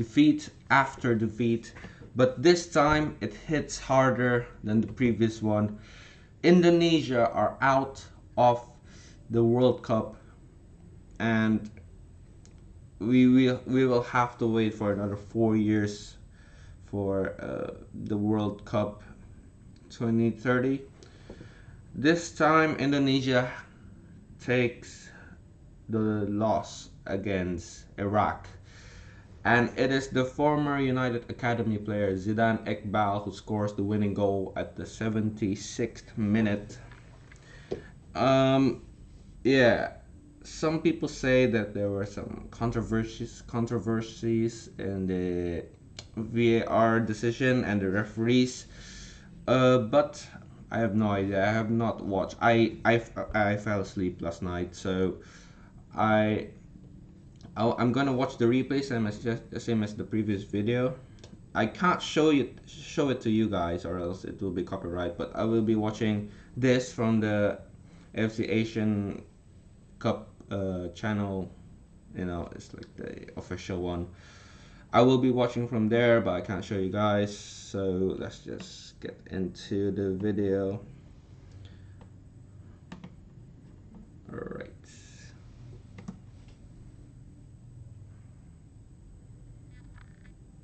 defeat after defeat, but this time it hits harder than the previous one. Indonesia are out of the World Cup, and we will have to wait for another 4 years for the World Cup 2030. This time Indonesia takes the loss against Iraq. And it is the former United Academy player Zidane Iqbal who scores the winning goal at the 76th minute. Um, yeah, some people say that there were some controversies in the VAR decision and the referees. But I have no idea. I have not watched. I fell asleep last night, so I I'm gonna watch the replay same as the previous video. I can't show it to you guys or else it will be copyright. But I will be watching this from the FC Asian Cup channel. You know, it's like the official one. I will be watching from there, but I can't show you guys. So let's just get into the video. All right.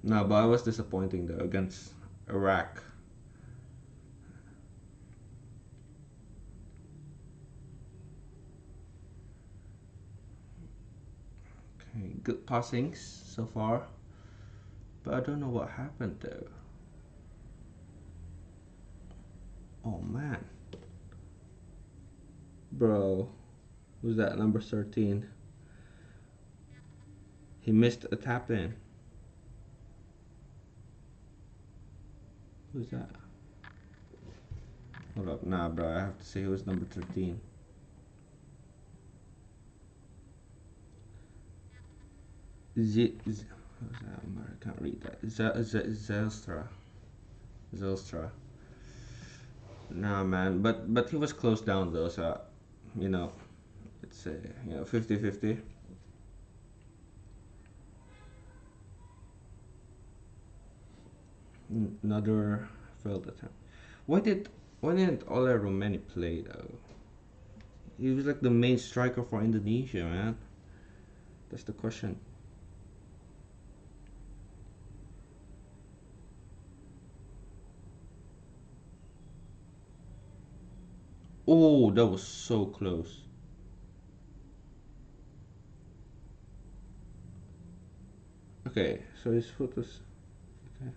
No, but I was disappointing though against Iraq. Okay, good passings so far, but I don't know what happened though. Oh man, bro, who's that number 13? He missed a tap in. Who's that? Hold up, nah, bro. I have to say who's number 13. Who's that? I can't read that. Zelstra. Nah, man. But he was close down though, so you know, it's 50-50. Another failed attempt. Why didn't Ola Romani play though? He was like the main striker for Indonesia, man. That's the question. Oh, that was so close. Okay, so his foot was okay.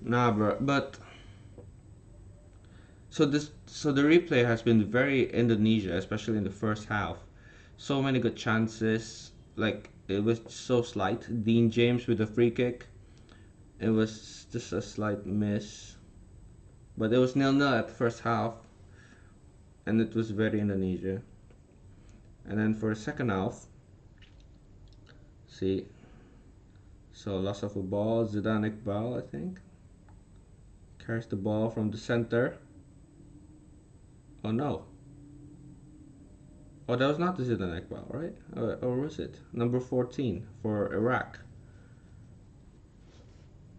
Nah, bro, but so the replay has been very Indonesia, especially in the first half. So many good chances. Like it was so slight. Dean James with a free kick. It was just a slight miss. But it was 0-0 at the first half. And it was very Indonesia. And then for the second half, see, so loss of a ball, Zidane Iqbal, I think, carries the ball from the center. Oh no. Oh, that was not the Zidane Iqbal, right? Or was it? Number 14 for Iraq.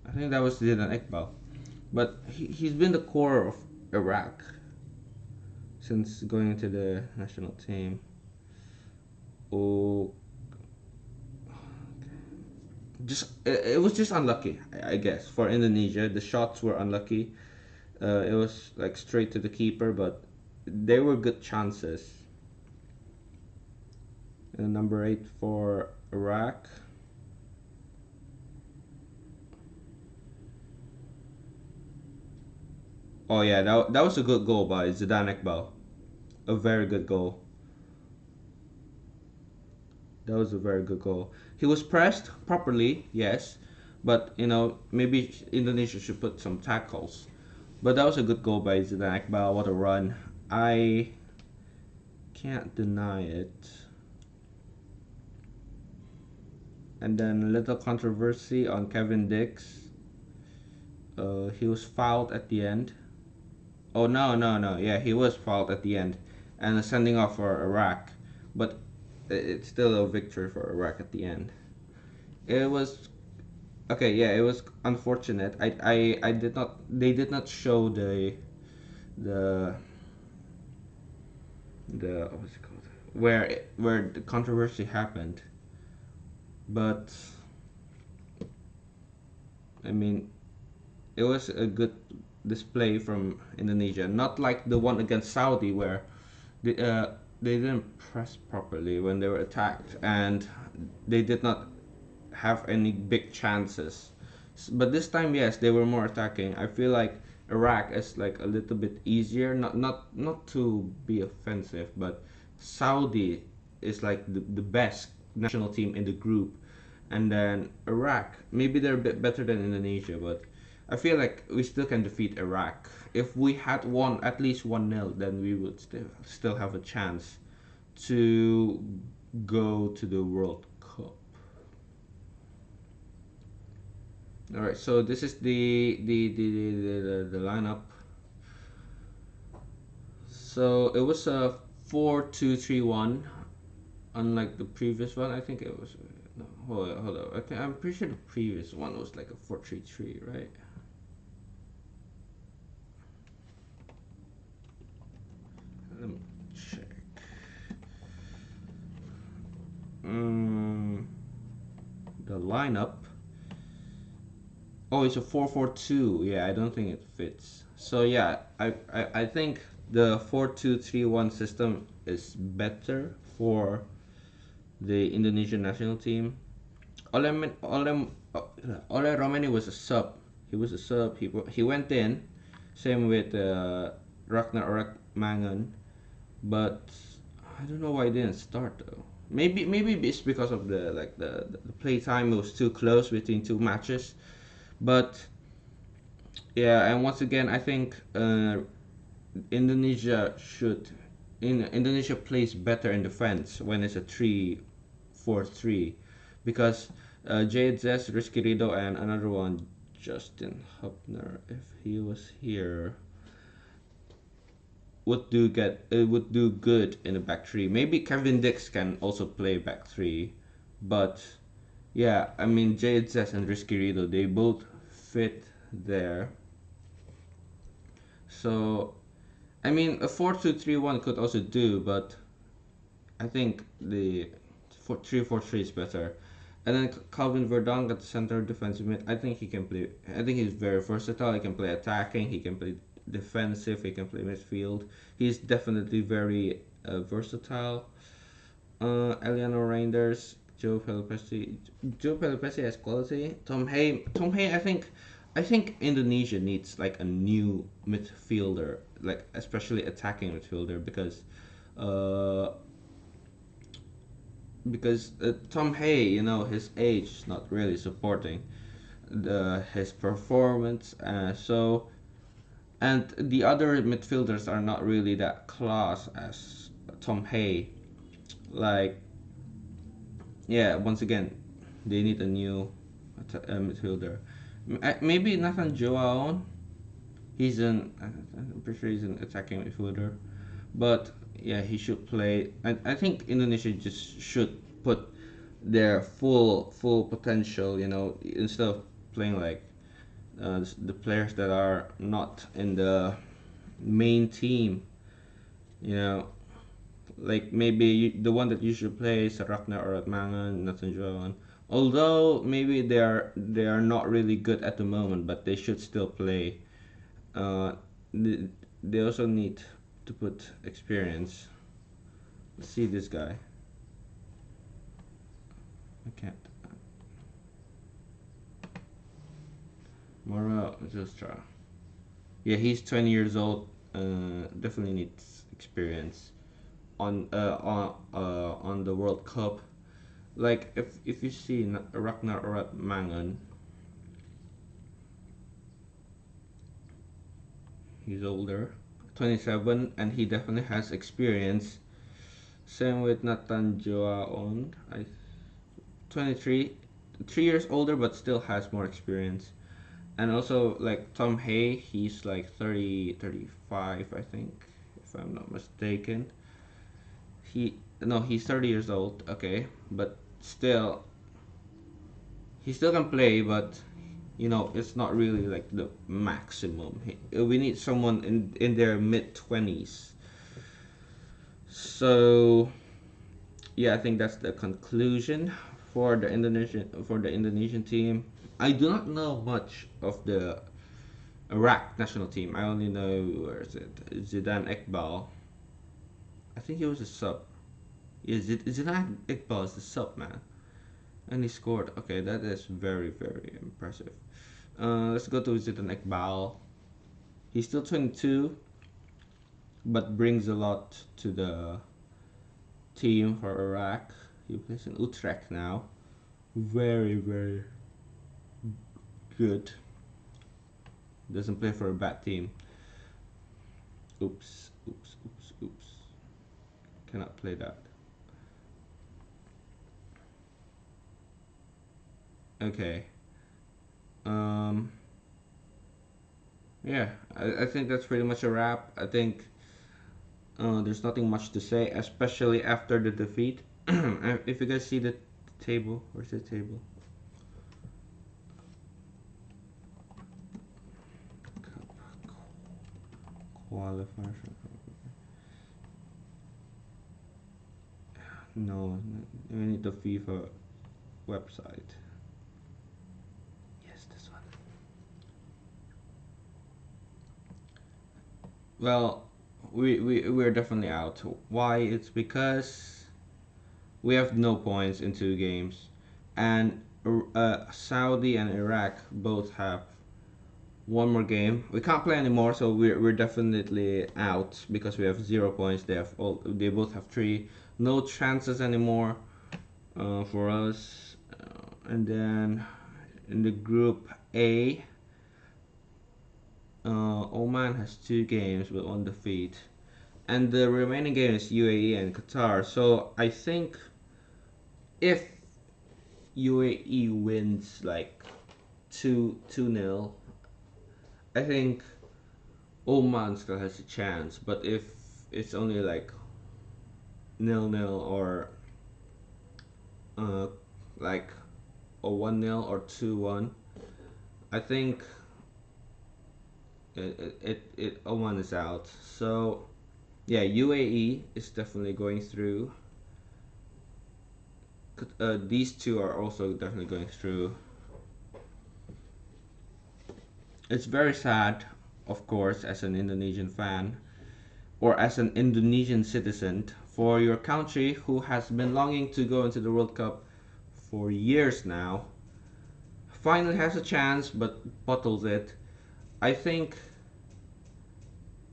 I think that was Zidane Iqbal. But he's been the core of Iraq since going into the national team. Oh, it was just unlucky, I guess, for Indonesia. The shots were unlucky. It was like straight to the keeper, but they were good chances. And number 8 for Iraq. Oh yeah, that was a good goal by Zidane Iqbal. A very good goal. That was a very good goal. He was pressed properly, yes, but you know maybe Indonesia should put some tackles. But that was a good goal by Zidane Iqbal. What a run! I can't deny it. And then a little controversy on Kevin Dix. He was fouled at the end. Oh no! Yeah, he was fouled at the end, and a sending off for Iraq. But it's still a victory for Iraq at the end. it was okay. Yeah, it was unfortunate. I did not. They did not show the what's it called, where the controversy happened. But I mean, it was a good display from Indonesia. Not like the one against Saudi where they didn't press properly when they were attacked, and they did not have any big chances. But this time, yes, they were more attacking. I feel like Iraq is like a little bit easier, not to be offensive, but Saudi is like the best national team in the group, and then Iraq, maybe they're a bit better than Indonesia, but I feel like we still can defeat Iraq. If we had won at least 1-0, then we would still have a chance to go to the World Cup. All right, so this is the lineup. So it was a 4-2-3-1, unlike the previous one. I think it was. No, hold on. I'm pretty sure the previous one was like a 4-3-3, right? Let me check. Mm, the lineup. Oh, it's a 4-4-2. Yeah, I don't think it fits. So yeah, I think the 4-2-3-1 system is better for the Indonesian national team. Ole Romani was a sub. He was a sub. He went in. Same with Ragnar Mangan, but I don't know why he didn't start though. Maybe it's because of the play time. It was too close between two matches. But yeah, and once again, I think Indonesia should. Indonesia plays better in defense when it's a 3-4-3, because JZS, Rizky Rido, and another one, Justin Hubner, if he was here, would do good in the back three. Maybe Kevin Dix can also play back three, but yeah, I mean JZS and Rizky Rido, they both fit there. So I mean, a 4-2-3-1 could also do, but I think the 3-4-3 is better. And then Calvin Verdonk at the center defensive mid. I think he can play. I think he's very versatile. He can play attacking. He can play defensive. He can play midfield. He's definitely very versatile. Eliano Reinders, Joe Pelopessi. Joe Pelopessi has quality. Tom Hay. Tom Hay. I think Indonesia needs like a new midfielder, like especially attacking midfielder, uh, because Tom Hay, his age is not really supporting his performance. And the other midfielders are not really that class as Tom Hay. Like, yeah, once again, they need a new midfielder. Maybe Nathan Joao. I'm pretty sure he's an attacking midfielder, but yeah, he should play. I think Indonesia just should put their full potential. Instead of playing like the players that are not in the main team. You know, like maybe the one that you should play is Ragnar or Atmangan, Nathan Joan. Although maybe they are not really good at the moment, but they should still play. Uh, they, they also need to put experience. Let's see this guy. I can't. Mara Justra. Yeah, he's 20 years old. Definitely needs experience on the World Cup. Like if you see Ragnar Mangan, he's older, 27, and he definitely has experience. Same with Nathan Joaon, 23, 3 years older, but still has more experience. And also like Tom Hay, he's like 30, 35, I think, if I'm not mistaken. He no, he's 30 years old. Okay, but still, he still can play, but it's not really like the maximum. We need someone in their mid 20s. So yeah, I think that's the conclusion for the Indonesian team. I do not know much of the Iraq national team. I only know, where is it? Zidane Iqbal. I think he was a sub. Yeah, Zidane Iqbal is the sub man, and he scored. Okay, that is very very impressive. Let's go to Zidane Iqbal. He's still 22, but brings a lot to the team for Iraq. He plays in Utrecht now. Very very good. Doesn't play for a bad team. Oops, oops, oops, oops. Cannot play that. Okay. Um. Yeah, I think that's pretty much a wrap. I think there's nothing much to say, especially after the defeat. If you guys see the table, where's the table? Qualifiers. No, we need the FIFA website. Yes, this one. Well, we're definitely out. Why? It's because we have no points in 2 games, and Saudi and Iraq both have one more game. We can't play anymore, so we're definitely out because we have 0 points. They both have three. No chances anymore for us. And then in the group A, Oman has 2 games but 1 defeat, and the remaining game is UAE and Qatar. So I think if UAE wins like two nil, I think Oman still has a chance. But if it's only like 0-0 or uh, like a 1-0 or 2-1, I think Oman is out. So yeah, UAE is definitely going through. These two are also definitely going through. It's very sad, of course, as an Indonesian fan or as an Indonesian citizen, for your country who has been longing to go into the World Cup for years now, finally has a chance but bottles it. I think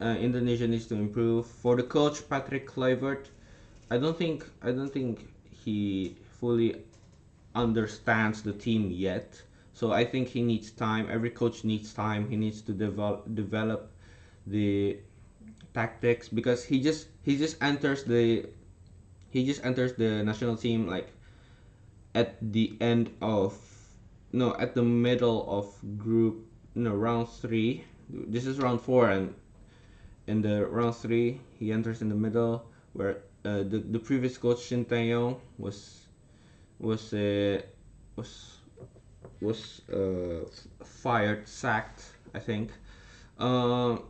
Indonesia needs to improve. For the coach Patrick Kluivert, I don't think he fully understands the team yet. So I think he needs time. Every coach needs time. He needs to develop the tactics because he just enters the national team like at the end of no at the middle of group no round 3. This is round 4, and in the round 3 he enters in the middle where the previous coach Shin Tae-yong was uh, was fired, sacked, I think. um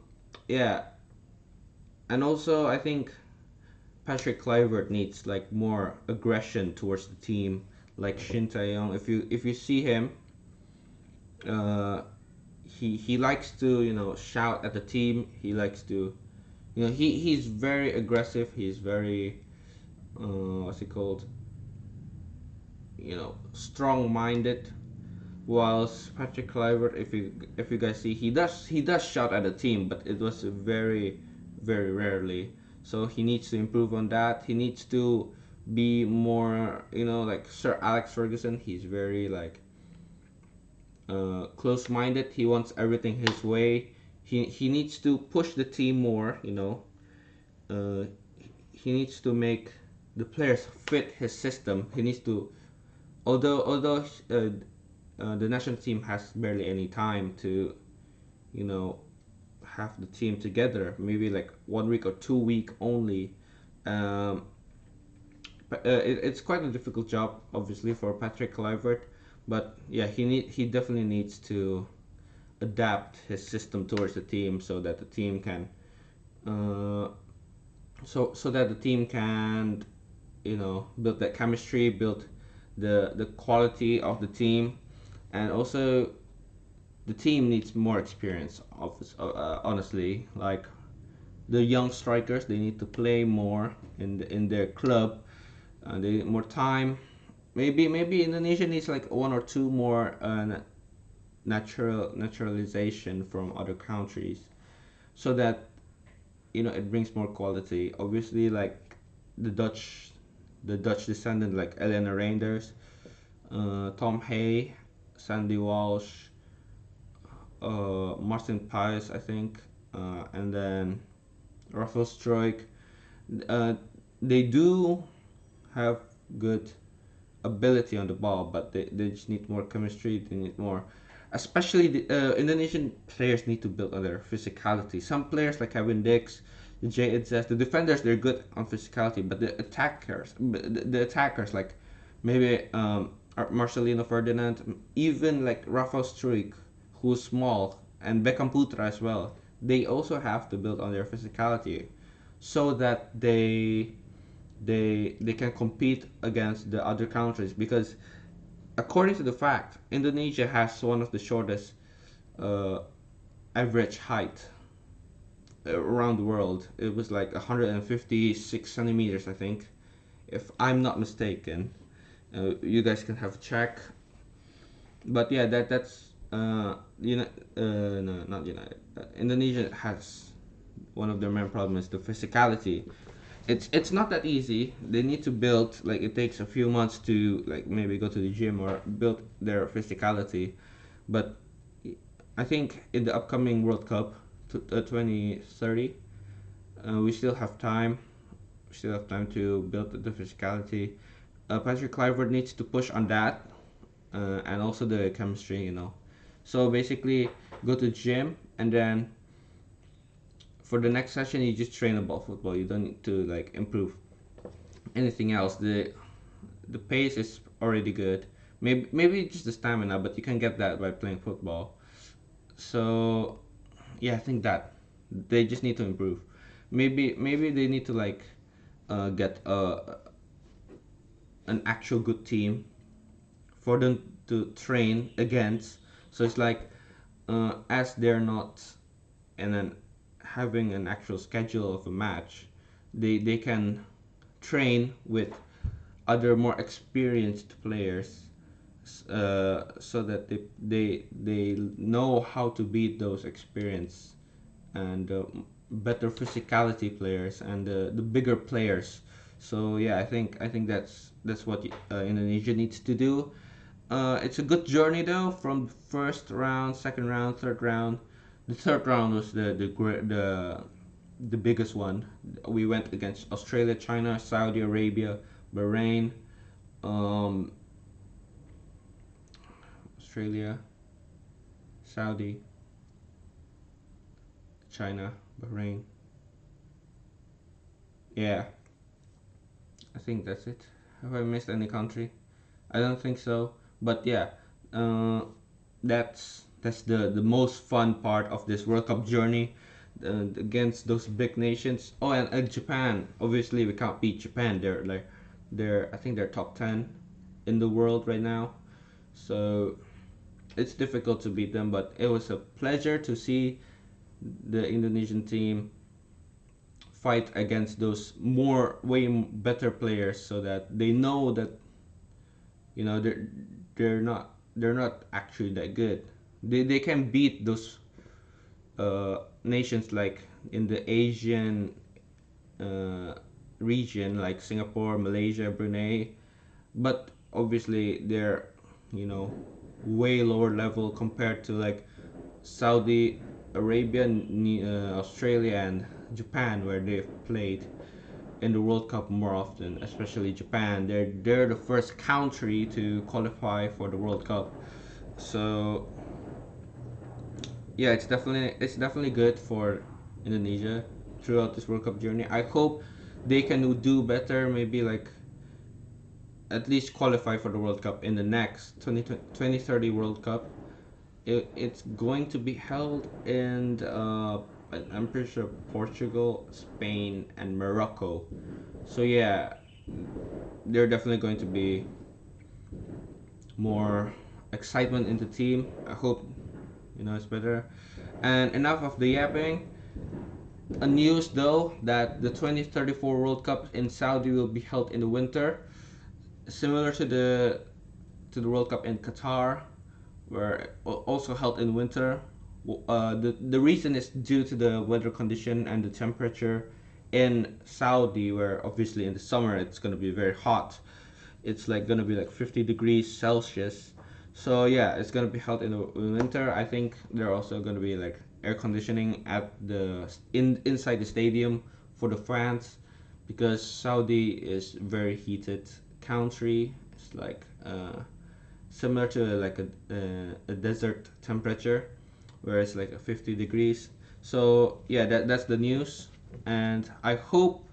yeah, and also I think Patrick Kluivert needs like more aggression towards the team, like Shin Tae-yong. If you see him, uh, he likes to shout at the team. He likes to he's very aggressive. He's very what's it called? Strong-minded. Whilst Patrick Kluivert, if you guys see, he does shout at the team, but it was very very rarely. So he needs to improve on that. He needs to be more, like Sir Alex Ferguson. He's very like close-minded. He wants everything his way. He needs to push the team more. Uh, he needs to make the players fit his system. He needs to, although the national team has barely any time to you know have the team together, maybe like 1 week or 2 week only. um, it's quite a difficult job, obviously, for Patrick Kluivert, But yeah, he definitely needs to adapt his system towards the team so that the team can uh, so that the team can build that chemistry, build the quality of the team, and also the team needs more experience. Honestly, like the young strikers, they need to play more in their club. They need more time. Maybe Indonesia needs like one or two more naturalization from other countries so that it brings more quality. Obviously, like the Dutch, the Dutch descendant like Elena Reinders, Tom Hay, Sandy Walsh, Martin Pies, I think, and then Rafael Struijk. Uh, they do have good ability on the ball, but they just need more chemistry. They need more, especially the Indonesian players need to build on their physicality. Some players like Kevin Dix, the Jay Itzes, the defenders they're good on physicality, but the attackers like maybe Marcelino Ferdinand, even like Rafael Struik, who's small, and Beckham Putra as well. They also have to build on their physicality, so that they can compete against the other countries because according to the fact Indonesia has one of the shortest uh, average height around the world. It was like 156 centimeters, I think, if I'm not mistaken. You guys can have a check, but yeah, that's no, not United. Indonesia has one of their main problems is the physicality. It's not that easy. They need to build, like it takes a few months to like maybe go to the gym or build their physicality. But I think in the upcoming World Cup 2030, we still have time. We still have time to build the physicality. Patrick Kluivert needs to push on that, and also the chemistry. So basically, go to the gym and then for the next session you just train about football. You don't need to like improve anything else. The pace is already good. Maybe just the stamina, but you can get that by playing football. So yeah, I think that they just need to improve. Maybe they need to like get an actual good team for them to train against. So it's like as they're not and then having an actual schedule of a match, they can train with other more experienced players, so that they know how to beat those experienced and better physicality players and the bigger players. So yeah, I think that's what Indonesia needs to do. It's a good journey though, from first round, second round, third round. The third round was the biggest one. We went against Australia, China, Saudi Arabia, Bahrain, um, Australia, Saudi, China, Bahrain. Yeah, I think that's it. Have I missed any country? I don't think so. But yeah, uh, that's the most fun part of this World Cup journey, against those big nations. Oh, and Japan. Obviously, we can't beat Japan. They're I think they're top 10 in the world right now. So it's difficult to beat them. But it was a pleasure to see the Indonesian team fight against those way better players, so that they know that they're not actually that good. They can beat those nations like in the Asian uh, region, like Singapore, Malaysia, Brunei, but obviously they're you know way lower level compared to like Saudi Arabia, Australia, and Japan, where they've played in the World Cup more often, especially Japan. They're the first country to qualify for the World Cup. So yeah, it's definitely good for Indonesia throughout this World Cup journey. I hope they can do better. Maybe like at least qualify for the World Cup in the next 2030 World Cup. It's going to be held in, I'm pretty sure, Portugal, Spain, and Morocco. So yeah, they're definitely going to be more excitement in the team. I hope it's better. And enough of the yapping. A news though that the 2034 World Cup in Saudi will be held in the winter, similar to the World Cup in Qatar, were also held in winter. The reason is due to the weather condition and the temperature in Saudi, where obviously in the summer it's gonna be very hot. It's like gonna be like 50 degrees Celsius. So yeah, it's gonna be held in the winter. I think there are also gonna be like air conditioning at the inside the stadium for the fans, because Saudi is very heated country. It's like similar to like a desert temperature, where it's like 50 degrees. So yeah, that's the news, and I hope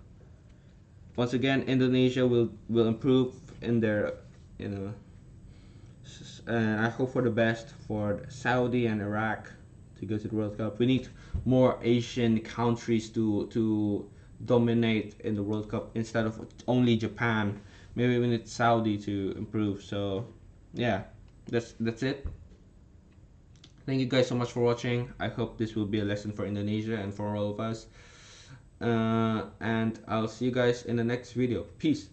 once again Indonesia will improve in their, you know, and I hope for the best for Saudi and Iraq to go to the World Cup. We need more Asian countries to dominate in the World Cup instead of only Japan. Maybe we need Saudi to improve. So yeah, that's it. Thank you guys so much for watching. I hope this will be a lesson for Indonesia and for all of us. And I'll see you guys in the next video. Peace.